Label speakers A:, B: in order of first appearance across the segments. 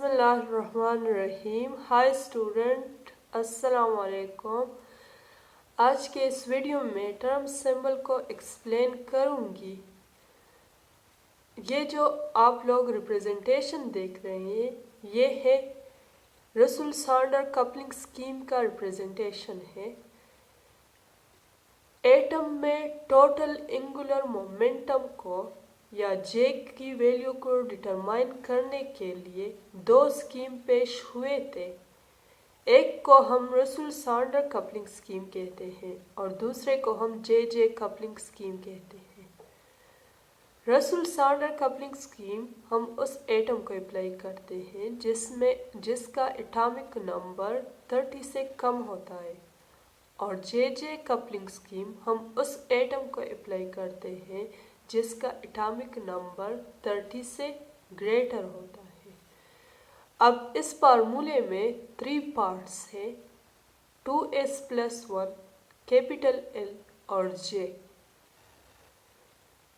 A: बिस्मिल्लाहिर्रहमानिर्रहीम। Hi student, अस्सलाम वालेकुम। आज के इस वीडियो में टर्म सिंबल को एक्सप्लेन करूंगी। ये जो आप लोग रिप्रेजेंटेशन देख रहे हैं, ये है रसूल-सांडर कपलिंग स्कीम का रिप्रेजेंटेशन है। एटम में टोटल एंगुलर मोमेंटम को या जे की वैल्यू को डिटरमाइन करने के लिए दो स्कीम पेश हुए थे। एक को हम रसूल-सांडर कपलिंग स्कीम कहते हैं और दूसरे को हम जे कपलिंग स्कीम कहते हैं। रसूल-सांडर कपलिंग स्कीम हम उस एटम को अप्लाई करते हैं जिसका एटॉमिक नंबर 30 से कम होता है, और जे कपलिंग स्कीम हम उस एटम को अप्लाई करते हैं जिसका एटॉमिक नंबर 30 से ग्रेटर होता है। अब इस फार्मूले में 3 पार्ट्स हैं, 2s+1, कैपिटल एल और जे।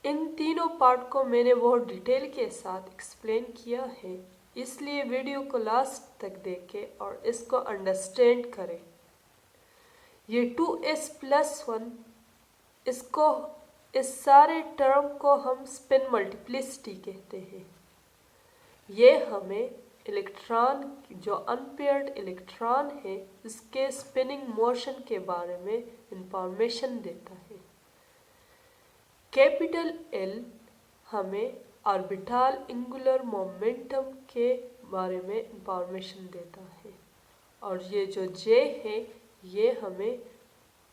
A: इन तीनों पार्ट को मैंने बहुत डिटेल के साथ एक्सप्लेन किया है, इसलिए वीडियो को लास्ट तक देखें और इसको अंडरस्टैंड करें। ये 2s+1, इस सारे टर्म को हम स्पिन मल्टीप्लिसिटी कहते हैं। ये हमें इलेक्ट्रॉन, जो अनपेयर्ड इलेक्ट्रॉन है, इसके स्पिनिंग मोशन के बारे में इंफॉर्मेशन देता है। कैपिटल एल हमें ऑर्बिटल एंगुलर मोमेंटम के बारे में इंफॉर्मेशन देता है, और ये जो जे है ये हमें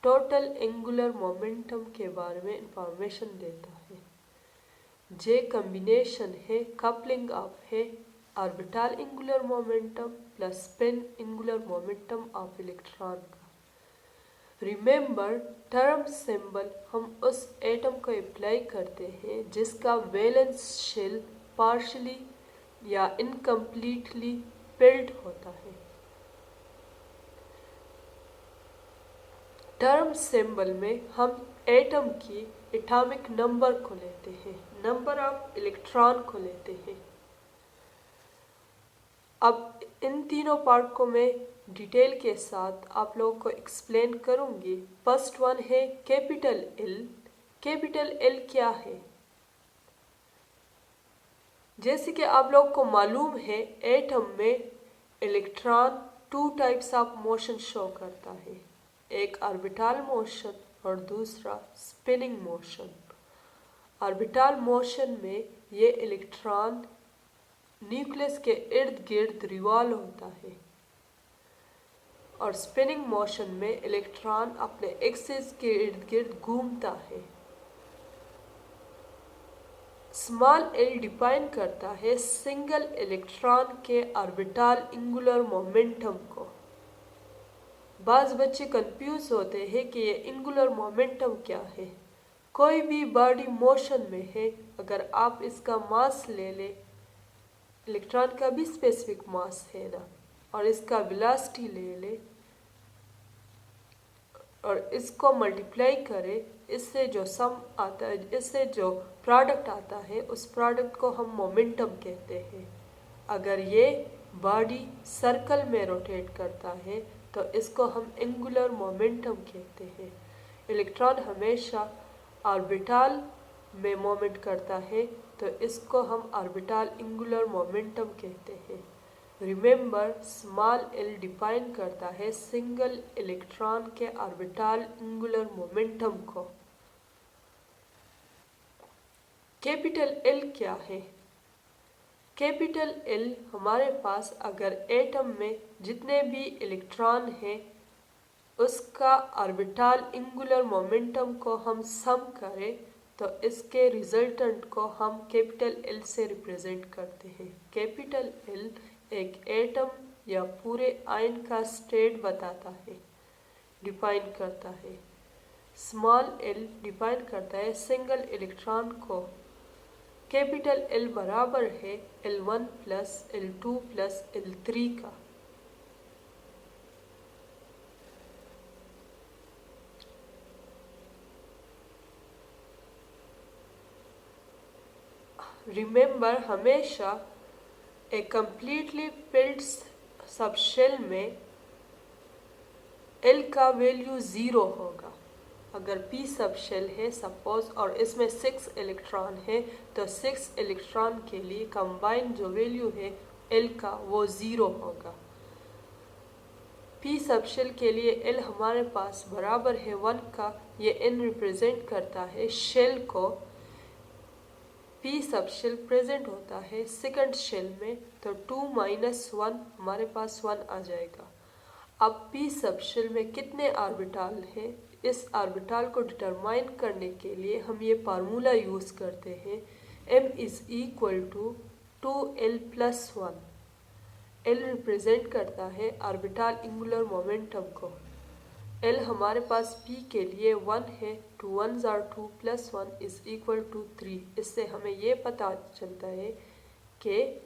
A: टोटल एंगुलर मोमेंटम के बारे में इंफॉर्मेशन देता है। जे कम्बिनेशन है कपलिंग ऑफ है orbital angular momentum plus spin angular momentum of electron का। रिमेंबर, टर्म सिंबल हम उस एटम को अप्लाई करते हैं जिसका वैलेंस शेल पार्शली या इनकम्प्लीटली फिल्ड होता है। टर्म सिंबल में हम एटम की एटॉमिक नंबर को लेते हैं, नंबर ऑफ इलेक्ट्रॉन को लेते हैं। अब इन तीनों पार्ट को मैं डिटेल के साथ आप लोगों को एक्सप्लेन करूंगी। फर्स्ट वन है कैपिटल एल। कैपिटल एल क्या है? जैसे कि आप लोग को मालूम है, एटम में electron 2 types of motion show करता है, एक ऑर्बिटल मोशन और दूसरा स्पिनिंग मोशन। ऑर्बिटल मोशन में ये इलेक्ट्रॉन न्यूक्लियस के इर्द गिर्द रिवॉल्व होता है, और स्पिनिंग मोशन में इलेक्ट्रॉन अपने एक्सिस के इर्द गिर्द घूमता है। स्मॉल एल डिफाइन करता है सिंगल इलेक्ट्रॉन के ऑर्बिटल एंगुलर मोमेंटम को। बाज़ बच्चे कंफ्यूज होते हैं कि ये एंगुलर मोमेंटम क्या है। कोई भी बॉडी मोशन में है, अगर आप इसका मास ले ले, इलेक्ट्रॉन का भी स्पेसिफिक मास है ना, और इसका वेलोसिटी ले ले और इसको मल्टीप्लाई करें, इससे जो सम आता है, इससे जो प्रोडक्ट आता है, उस प्रोडक्ट को हम मोमेंटम कहते हैं। अगर ये बॉडी सर्कल में रोटेट करता है तो इसको हम एंगुलर मोमेंटम कहते हैं। इलेक्ट्रॉन हमेशा ऑर्बिटल में मोमेंट करता है तो इसको हम ऑर्बिटल एंगुलर मोमेंटम कहते हैं। रिमेंबर, स्मॉल एल डिफाइन करता है सिंगल इलेक्ट्रॉन के ऑर्बिटल एंगुलर मोमेंटम को। कैपिटल एल क्या है? कैपिटल एल हमारे पास अगर एटम में जितने भी इलेक्ट्रॉन हैं उसका ऑर्बिटल एंगुलर मोमेंटम को हम सम करें तो इसके रिजल्टेंट को हम कैपिटल एल से रिप्रेजेंट करते हैं। कैपिटल एल एक एटम या पूरे आयन का स्टेट बताता है, डिफाइन करता है। स्मॉल एल डिफाइन करता है सिंगल इलेक्ट्रॉन को। कैपिटल एल बराबर है L1 plus L2 plus L3 का। रिमेंबर, हमेशा ए कम्प्लीटली फिल्ड सबशेल में L का वैल्यू 0 होगा। अगर P सबशेल है सपोज और इसमें 6 इलेक्ट्रॉन है तो 6 इलेक्ट्रॉन के लिए कंबाइंड जो वैल्यू है L का वो 0 होगा। P सबशेल के लिए L हमारे पास बराबर है 1 का, ये N रिप्रेजेंट करता है शेल को। P सबशेल प्रेजेंट होता है सेकंड शेल में, तो 2 - 1 हमारे पास 1 आ जाएगा। अब P सबशेल में कितने ऑर्बिटल हैं, इस ऑर्बिटल को डिटरमाइन करने के लिए हम ये फार्मूला यूज़ करते हैं m = 2l+1। L रिप्रेजेंट करता है ऑर्बिटल एंगुलर मोमेंटम को। L हमारे पास P के लिए 1 है, 2 1s are 2 + 1 = 3। इससे हमें ये पता चलता है कि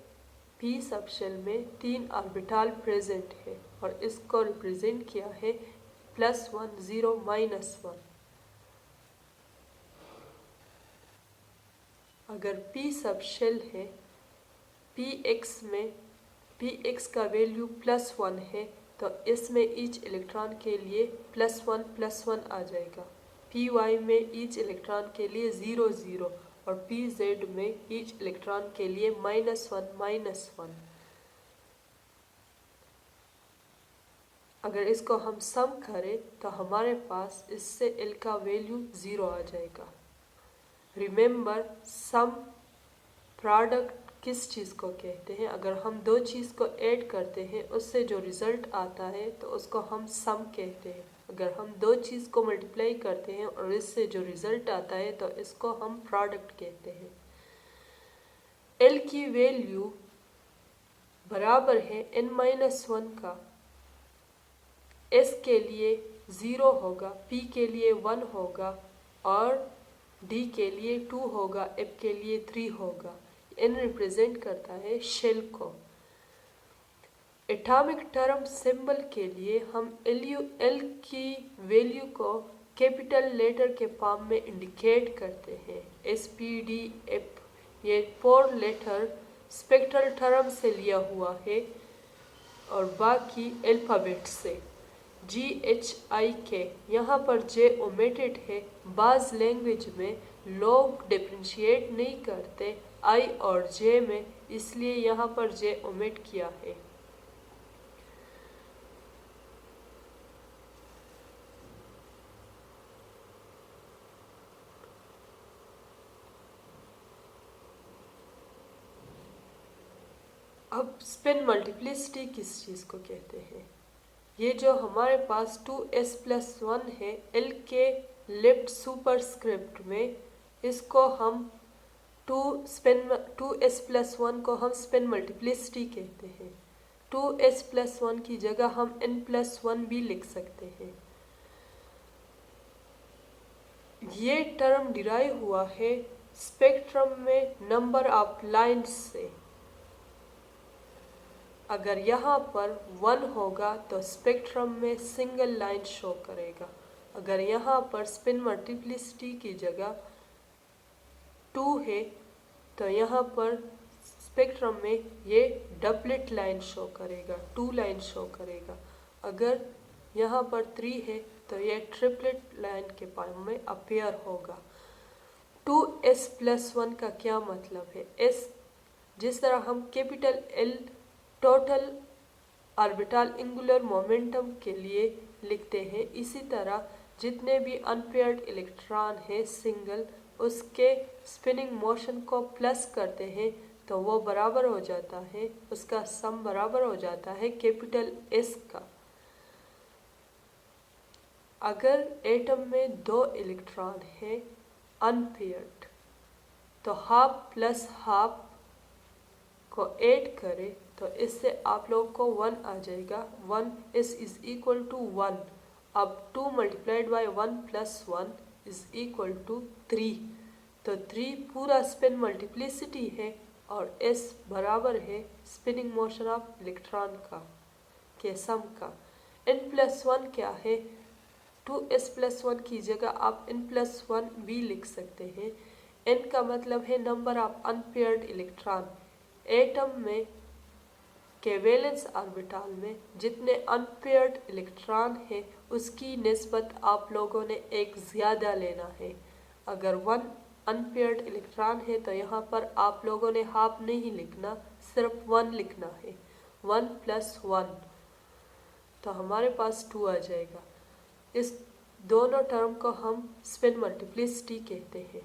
A: P सबशेल में 3 ऑर्बिटल प्रेजेंट है और इसको रिप्रेजेंट किया है +1 0 -1। अगर P सबशेल है Px का वैल्यू +1 है तो इसमें ईच इलेक्ट्रॉन के लिए +1 आ जाएगा। Py में ईच इलेक्ट्रॉन के लिए 0 0 और Pz में ईच इलेक्ट्रॉन के लिए -1 -1। अगर इसको हम सम करें तो हमारे पास इससे L का वैल्यू 0 आ जाएगा। रिमेंबर सम प्रोडक्ट किस चीज़ को कहते हैं? अगर हम दो चीज़ को ऐड करते हैं उससे जो रिज़ल्ट आता है तो उसको हम सम कहते हैं। अगर हम दो चीज़ को मल्टीप्लाई करते हैं और इससे जो रिज़ल्ट आता है तो इसको हम प्रोडक्ट कहते हैं। L की वैल्यू बराबर है n-1 का। S के लिए 0 होगा, P के लिए 1 होगा और D के लिए 2 होगा, F के लिए 3 होगा। N रिप्रेजेंट करता है शेल को। एटॉमिक टर्म सिंबल के लिए हम L की वैल्यू को कैपिटल लेटर के फॉर्म में इंडिकेट करते हैं SPDF। ये 4 लेटर स्पेक्ट्रल टर्म से लिया हुआ है और बाकी अल्फ़ाबेट से GHIK। यहाँ पर J ओमिटेड है। बाज़ लैंग्वेज में लोग डिफ्रेंशिएट नहीं करते I और J में, इसलिए यहाँ पर J ओमिट किया है। अब स्पिन मल्टीप्लिसिटी किस चीज़ को कहते हैं? ये जो हमारे पास 2s+1 है L के लेफ्ट सुपरस्क्रिप्ट में, इसको हम 2s+1 को हम स्पिन मल्टीप्लिसिटी कहते हैं। 2s+1 की जगह हम n+1 भी लिख सकते हैं। ये टर्म डिराइव हुआ है स्पेक्ट्रम में नंबर ऑफ लाइन्स से। अगर यहाँ पर 1 होगा तो स्पेक्ट्रम में सिंगल लाइन शो करेगा। अगर यहाँ पर स्पिन मल्टीप्लिसिटी की जगह 2 है तो यहाँ पर स्पेक्ट्रम में ये डबलेट लाइन शो करेगा, 2 लाइन शो करेगा। अगर यहाँ पर 3 है तो ये ट्रिपलेट लाइन के फॉर्म में अपीयर होगा। 2s+1 का क्या मतलब है? S जिस तरह हम capital L total orbital angular momentum के लिए लिखते हैं, इसी तरह जितने भी अनपेयर्ड इलेक्ट्रॉन है सिंगल, उसके स्पिनिंग मोशन को प्लस करते हैं तो वो बराबर हो जाता है, उसका सम बराबर हो जाता है कैपिटल S का। अगर एटम में 2 इलेक्ट्रॉन है अनपेयर्ड तो हाफ प्लस हाफ को ऐड करें तो इससे आप लोग को 1 आ जाएगा। 1 is = 1। अब 2 × 1 + 1 = 3। तो 3 पूरा स्पिन मल्टीप्लिसिटी है और S बराबर है स्पिनिंग मोशन ऑफ इलेक्ट्रॉन के सम का। n+1 क्या है? 2s+1 की जगह आप n+1 भी लिख सकते हैं। n का मतलब है number of unpaired electron. Atom में के वैलेंस ऑर्बिटल में जितने अनपेयर्ड इलेक्ट्रॉन है उसकी निस्बत आप लोगों ने एक ज़्यादा लेना है। अगर 1 अनपेयर्ड इलेक्ट्रॉन है तो यहाँ पर आप लोगों ने हाफ नहीं लिखना, सिर्फ 1 लिखना है। 1 + 1 तो हमारे पास 2 आ जाएगा। इस दोनों टर्म को हम स्पिन मल्टीप्लिसिटी कहते हैं।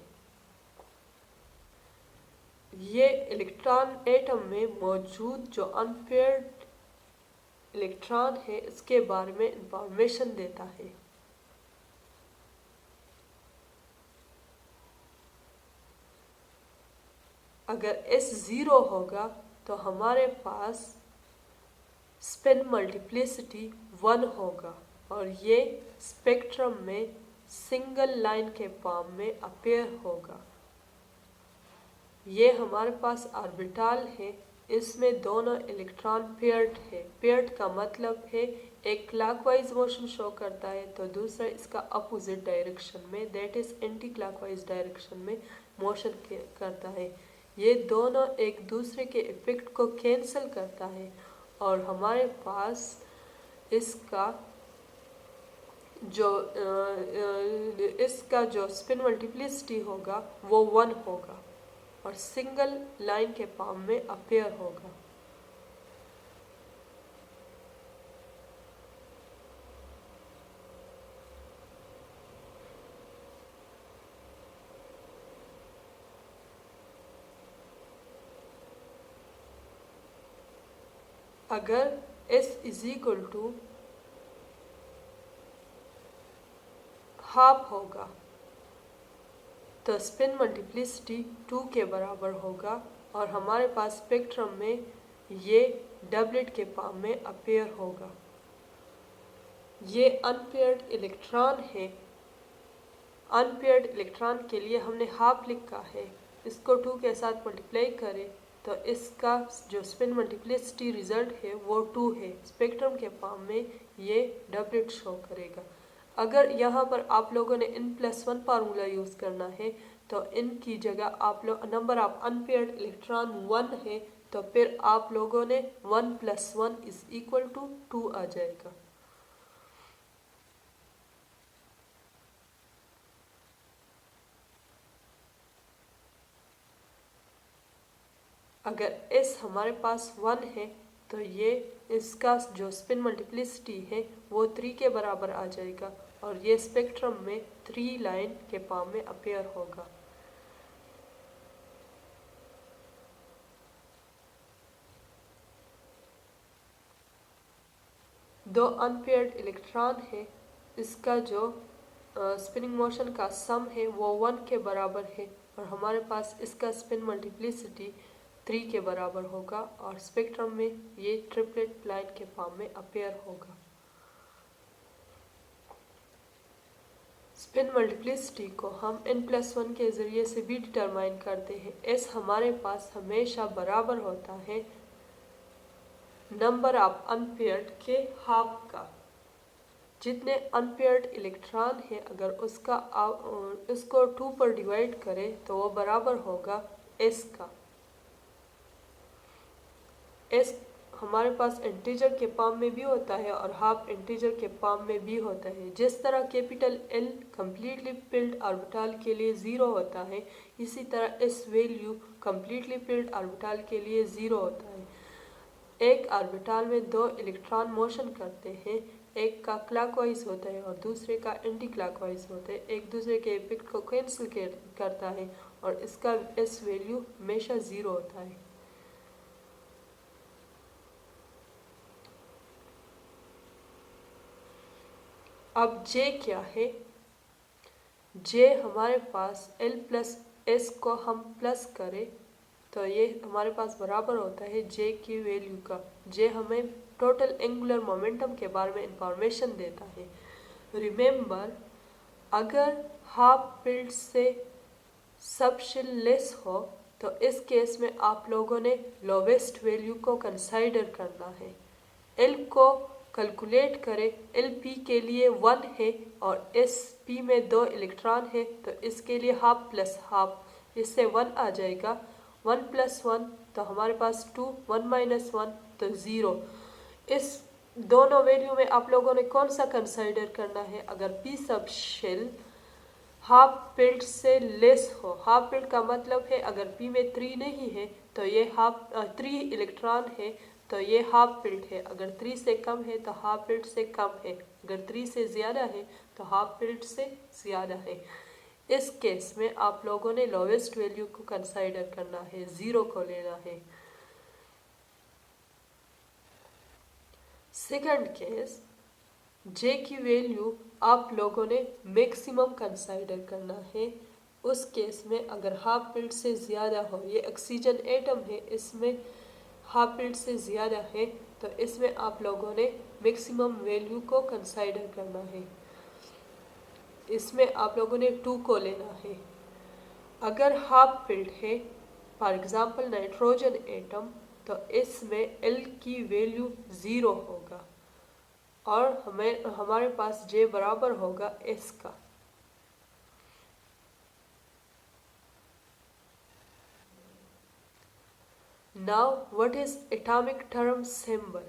A: ये इलेक्ट्रॉन एटम में मौजूद जो अनपेयर्ड इलेक्ट्रॉन है इसके बारे में इंफॉर्मेशन देता है। अगर S 0 होगा तो हमारे पास स्पिन मल्टीप्लिसिटी 1 होगा और ये स्पेक्ट्रम में सिंगल लाइन के फॉर्म में अपीयर होगा। ये हमारे पास ऑर्बिटल है, इसमें दोनों इलेक्ट्रॉन पेयर्ड है। पेयर्ड का मतलब है एक क्लॉकवाइज मोशन शो करता है तो दूसरा इसका अपोजिट डायरेक्शन में, that is anti clockwise direction में मोशन करता है। ये दोनों एक दूसरे के इफेक्ट को कैंसिल करता है और हमारे पास इसका जो स्पिन मल्टीप्लिसिटी होगा वो 1 होगा और सिंगल लाइन के फॉर्म में अपीयर होगा। अगर S = हाफ होगा तो स्पिन मल्टीप्लिसिटी 2 के बराबर होगा और हमारे पास स्पेक्ट्रम में ये डबलेट के फॉर्म में अपीयर होगा। ये अनपेयर्ड इलेक्ट्रॉन है। अनपेयर्ड इलेक्ट्रॉन के लिए हमने हाफ लिखा है, इसको 2 के साथ मल्टीप्लाई करें तो इसका जो स्पिन मल्टीप्लिसिटी रिजल्ट है वो 2 है। स्पेक्ट्रम के फॉर्म में ये डबलेट शो करेगा। अगर यहाँ पर आप लोगों ने n+1 फार्मूला यूज़ करना है तो इनकी जगह आप लोग नंबर ऑफ अनपेयर्ड इलेक्ट्रॉन 1 है तो फिर आप लोगों ने 1 + 1 = 2 आ जाएगा। अगर S हमारे पास 1 है तो ये इसका जो स्पिन मल्टीप्लिसिटी है वो 3 के बराबर आ जाएगा और ये स्पेक्ट्रम में 3 लाइन के फॉर्म में अपीयर होगा। दो अनपेयर्ड इलेक्ट्रॉन है, इसका जो स्पिनिंग मोशन का सम है वो 1 के बराबर है और हमारे पास इसका स्पिन मल्टीप्लिसिटी 3 के बराबर होगा और स्पेक्ट्रम में ये ट्रिपलेट लाइन के फॉर्म में अपीयर होगा। स्पिन मल्टीप्लिसिटी को हम n+1 के ज़रिए से भी डिटरमाइन करते हैं। S हमारे पास हमेशा बराबर होता है नंबर ऑफ अनपेयर्ड के हाफ का। जितने अनपेयर्ड इलेक्ट्रॉन है अगर उसको 2 पर डिवाइड करें तो वो बराबर होगा S का। S हमारे पास इंटीजर के फॉर्म में भी होता है और हाफ इंटीजर के फॉर्म में भी होता है। जिस तरह capital L completely field orbital के लिए 0 होता है, इसी तरह S value completely field orbital के लिए 0 होता है। एक ऑर्बिटल में 2 इलेक्ट्रॉन मोशन करते हैं, एक का क्लॉकवाइज होता है और दूसरे का एंटी क्लॉकवाइज होता है, एक दूसरे के इफेक्ट को कैंसिल करता है और इसका S वैल्यू हमेशा 0 होता है। अब J क्या है? J हमारे पास L + S को हम प्लस करें तो ये हमारे पास बराबर होता है J की वैल्यू का। J हमें टोटल एंगुलर मोमेंटम के बारे में इंफॉर्मेशन देता है। रिमेंबर, अगर हाफ फील्ड से सबशेल लेस हो तो इस केस में आप लोगों ने लोवेस्ट वैल्यू को कंसाइडर करना है। L को कैलकुलेट करें, LP के लिए 1 है और SP में 2 इलेक्ट्रॉन है तो इसके लिए हाफ प्लस हाफ, इससे 1 आ जाएगा। 1 + 1 तो हमारे पास 2, 1 - 1 तो 0। इस दोनों वैल्यू में आप लोगों ने कौन सा कंसाइडर करना है? अगर p subshell half filled से लेस हो, हाफ फिल्ड का मतलब है अगर पी में 3 नहीं है तो ये 3 इलेक्ट्रॉन है तो ये हाफ फिल्ड है, अगर 3 से कम है तो हाफ फिल्ड से कम है, अगर 3 से ज़्यादा है तो हाफ फिल्ड से ज़्यादा है। इस केस में आप लोगों ने लोवेस्ट वैल्यू को कंसाइडर करना है, 0 को लेना है। सेकंड केस, जे की वैल्यू आप लोगों ने मैक्सिमम कंसाइडर करना है। उस केस में अगर हाफ फिल्ड से ज़्यादा हो, ये ऑक्सीजन एटम है, इसमें हाफ फिल्ड से ज़्यादा है तो इसमें आप लोगों ने मैक्सिमम वैल्यू को कंसाइडर करना है। इसमें आप लोगों ने 2 को लेना है। अगर हाफ फिल्ड है, फॉर एग्जांपल नाइट्रोजन एटम, तो इसमें L की वैल्यू 0 होगा और हमारे पास J बराबर होगा S का। Now what is atomic term symbol?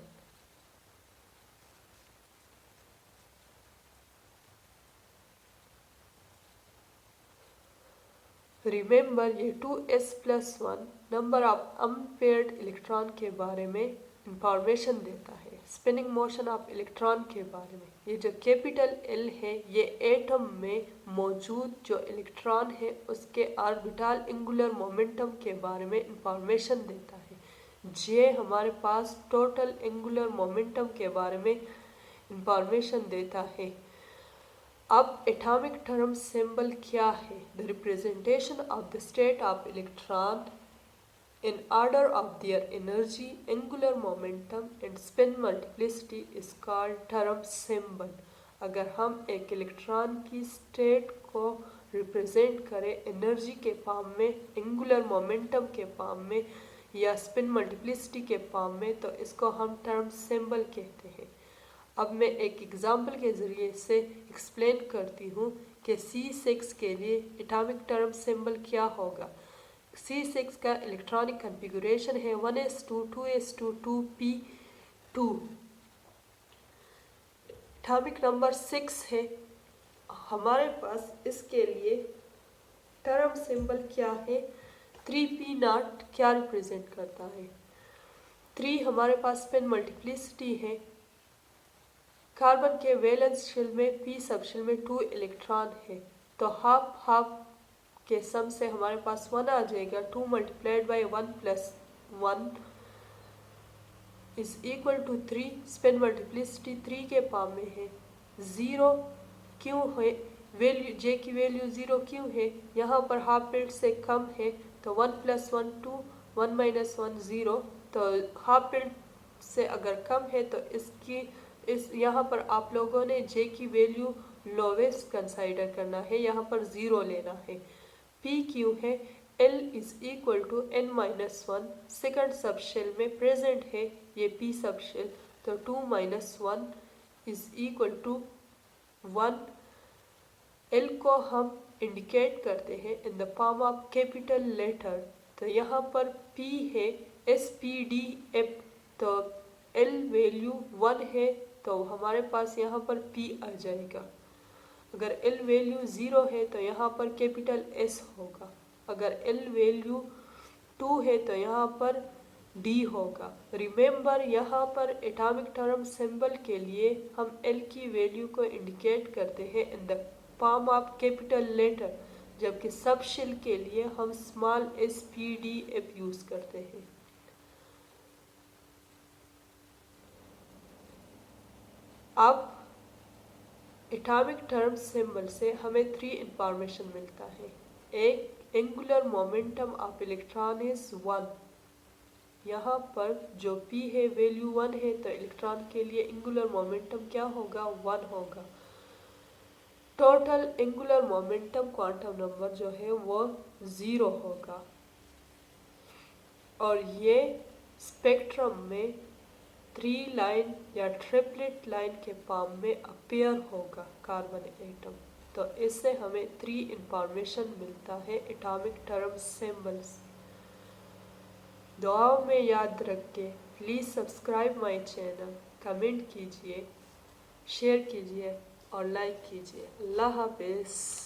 A: Remember ये 2s+1 number of unpaired electron के बारे में इंफॉर्मेशन देता है। स्पिनिंग मोशन ऑफ इलेक्ट्रॉन के बारे में, ये जो कैपिटल L है ये एटम में मौजूद जो इलेक्ट्रॉन है उसके ऑर्बिटल एंगुलर मोमेंटम के बारे में इंफॉर्मेशन देता है। जे हमारे पास टोटल एंगुलर मोमेंटम के बारे में इंफॉर्मेशन देता है। अब एटॉमिक टर्म सिंबल क्या है? The representation of the state of electron in order of their energy, angular momentum and spin multiplicity is called term symbol। अगर हम एक इलेक्ट्रॉन की स्टेट को रिप्रेजेंट करें एनर्जी के फॉर्म में, एंगुलर मोमेंटम के फॉर्म में या स्पिन मल्टीप्लिसिटी के फॉर्म में, तो इसको हम टर्म सिंबल कहते हैं। अब मैं एक एग्जाम्पल के ज़रिए से एक्सप्लेन करती हूँ कि C6 के लिए एटॉमिक टर्म सिंबल क्या होगा। C6 का इलेक्ट्रॉनिक कन्फिगुरेशन है 1s2 2s2 2p2। Atomic number 6 है हमारे पास। इसके लिए टर्म सिंबल क्या है? 3p0 क्या रिप्रेजेंट करता है? 3 हमारे पास स्पिन मल्टीप्लिसिटी है। कार्बन के वैलेंस शेल में p सब शेल में 2 इलेक्ट्रॉन है तो हाफ हाफ के सम से हमारे पास 1 आ जाएगा। 2 multiplied by 1 plus 1 is equal to 3। Spin multiplicity 3 के फॉर्म में है। 0 क्यों है? वैल्यू जे की वैल्यू 0 क्यों है? यहाँ पर हाफ फिल्ड से कम है तो 1 + 1 2 1 - 1 0, तो हाफ फिल्ड से अगर कम है तो इस यहाँ पर आप लोगों ने जे की वैल्यू लोवेस्ट कंसाइडर करना है, यहाँ पर 0 लेना है। P क्यों है? L is equal to n-1 second subshell में प्रेजेंट है ये P सब शेल, तो 2 - 1 इज इक्वल टू 1। L को हम इंडिकेट करते हैं in the form of capital letter, तो यहाँ पर P है SPDF, तो L वैल्यू 1 है तो हमारे पास यहाँ पर P आ जाएगा। अगर L वैल्यू 0 है तो यहाँ पर कैपिटल S होगा। अगर L वैल्यू 2 है तो यहाँ पर D होगा। रिमेंबर यहाँ पर एटॉमिक टर्म सिंबल के लिए हम L की वैल्यू को इंडिकेट करते हैं in the form of capital letter, जबकि सब शेल के लिए हम स्मॉल SPDF यूज़ करते हैं। अब एटॉमिक टर्म सिंबल से हमें 3 इंफॉर्मेशन मिलता है। एक, angular momentum of electron is 1। यहाँ पर जो P है वैल्यू 1 है तो इलेक्ट्रॉन के लिए एंगुलर मोमेंटम क्या होगा? 1 होगा। Total angular momentum quantum number जो है वो 0 होगा। और ये स्पेक्ट्रम में 3 लाइन या ट्रिपलेट लाइन के फॉर्म में अपीयर होगा कार्बन एटम। तो इससे हमें 3 इंफॉर्मेशन मिलता है एटॉमिक टर्म सिंबल्स। दुआओं में याद रख के please subscribe my channel, comment कीजिए, शेयर कीजिए और लाइक कीजिए। अल्लाह हाफिज़।